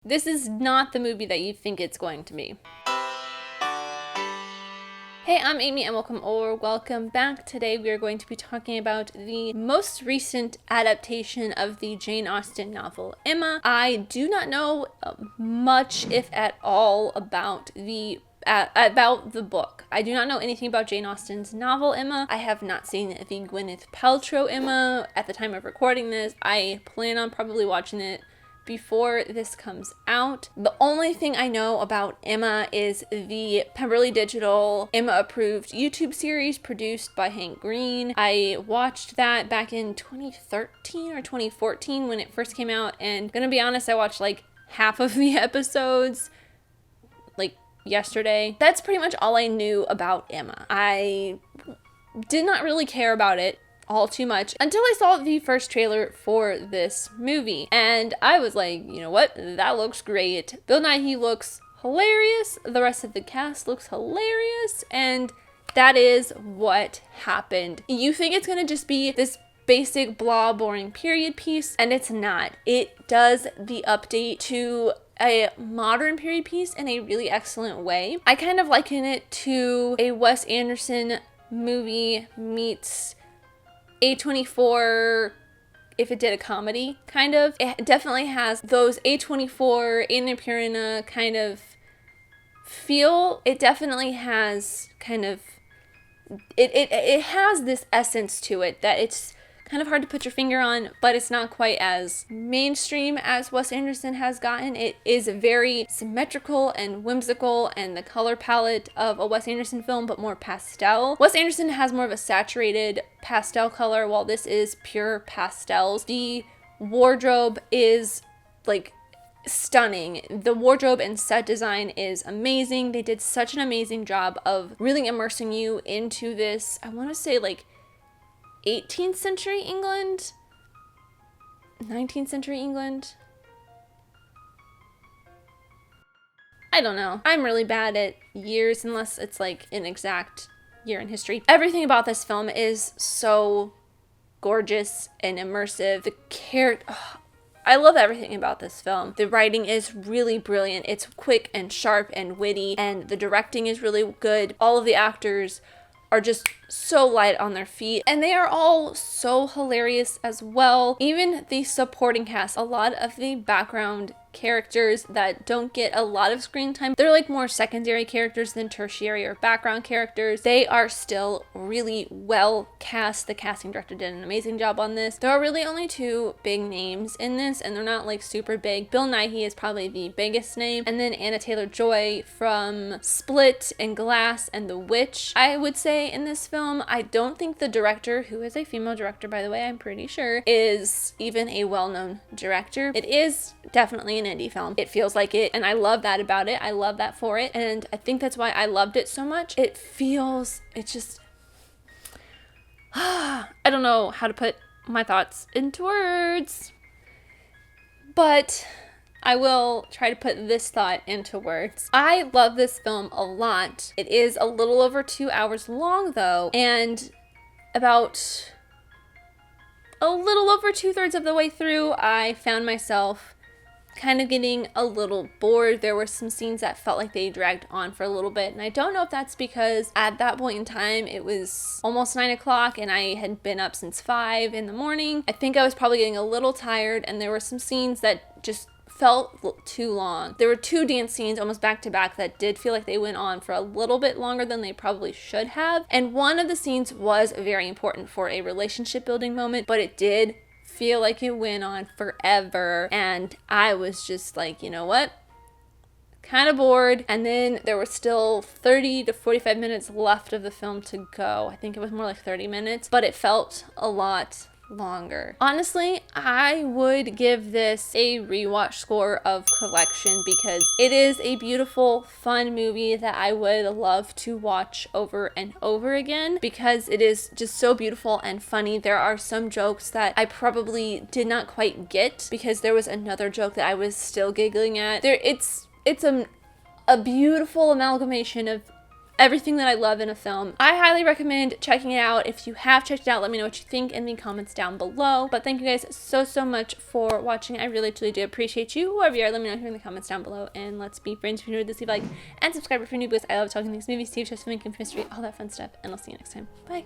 This is not the movie that you think it's going to be. Hey, I'm Amy and welcome back. Today we are going to be talking about the most recent adaptation of the Jane Austen novel, Emma. I do not know much, if at all, about the book. I do not know anything about Jane Austen's novel, Emma. I have not seen the Gwyneth Paltrow Emma at the time of recording this. I plan on probably watching it before this comes out. The only thing I know about Emma is the Pemberley Digital Emma approved YouTube series produced by Hank Green. I watched that back in 2013 or 2014 when it first came out, and gonna be honest, I watched like half of the episodes like yesterday. That's pretty much all I knew about Emma. I did not really care about it all too much until I saw the first trailer for this movie, and I was like, you know what, that looks great. Bill Nighy looks hilarious, the rest of the cast looks hilarious, and that is what happened. You think it's gonna just be this basic blah boring period piece, and it's not. It does the update to a modern period piece in a really excellent way. I kind of liken it to a Wes Anderson movie meets A24 if it did a comedy, kind of. It definitely has those A24 Anna Purina kind of feel. It definitely has kind of, it has this essence to it that it's kind of hard to put your finger on, but it's not quite as mainstream as Wes Anderson has gotten. It is very symmetrical and whimsical, and the color palette of a Wes Anderson film, but more pastel. Wes Anderson has more of a saturated pastel color, while this is pure pastels. The wardrobe is like stunning. The wardrobe and set design is amazing. They did such an amazing job of really immersing you into this, I want to say like 18th century England? 19th century England? I don't know. I'm really bad at years unless it's like an exact year in history. Everything about this film is so gorgeous and immersive. I love everything about this film. The writing is really brilliant. It's quick and sharp and witty, and the directing is really good. All of the actors are just so light on their feet, and they are all so hilarious as well. Even the supporting cast, a lot of the background characters that don't get a lot of screen time, they're like more secondary characters than tertiary or background characters. They are still really well cast. The casting director did an amazing job on this. There are really only two big names in this, and they're not like super big. Bill Nighy is probably the biggest name, and then Anna Taylor-Joy from Split and Glass and The Witch, I would say, in this film. I don't think the director, who is a female director by the way, I'm pretty sure, is even a well-known director. It is definitely an indie film. It feels like it, and I love that about it. I love that for it, and I think that's why I loved it so much. It's just I don't know how to put my thoughts into words, but I will try to put this thought into words. I love this film a lot. It is a little over 2 hours long though, and about a little over 2/3 of the way through, I found myself kind of getting a little bored. There were some scenes that felt like they dragged on for a little bit, and I don't know if that's because at that point in time it was almost 9 o'clock and I had been up since 5 in the morning. I think I was probably getting a little tired, and there were some scenes that just felt too long. There were two dance scenes almost back to back that did feel like they went on for a little bit longer than they probably should have, and one of the scenes was very important for a relationship building moment, but it did feel like it went on forever, and I was just like, you know what, kind of bored. And then there were still 30 to 45 minutes left of the film to go. I think it was more like 30 minutes, but it felt a lot longer. Honestly, I would give this a rewatch score of collection because it is a beautiful, fun movie that I would love to watch over and over again because it is just so beautiful and funny. There are some jokes that I probably did not quite get because there was another joke that I was still giggling at. It's a beautiful amalgamation of everything that I love in a film. I highly recommend checking it out. If you have checked it out, let me know what you think in the comments down below. But thank you guys so much for watching. I really truly do appreciate you. Whoever you are, let me know here in the comments down below, and let's be friends. If you enjoyed this, leave a like and subscribe if you're new, because I love talking these movies, TV shows, filmmaking, mystery, all that fun stuff, and I'll see you next time. Bye.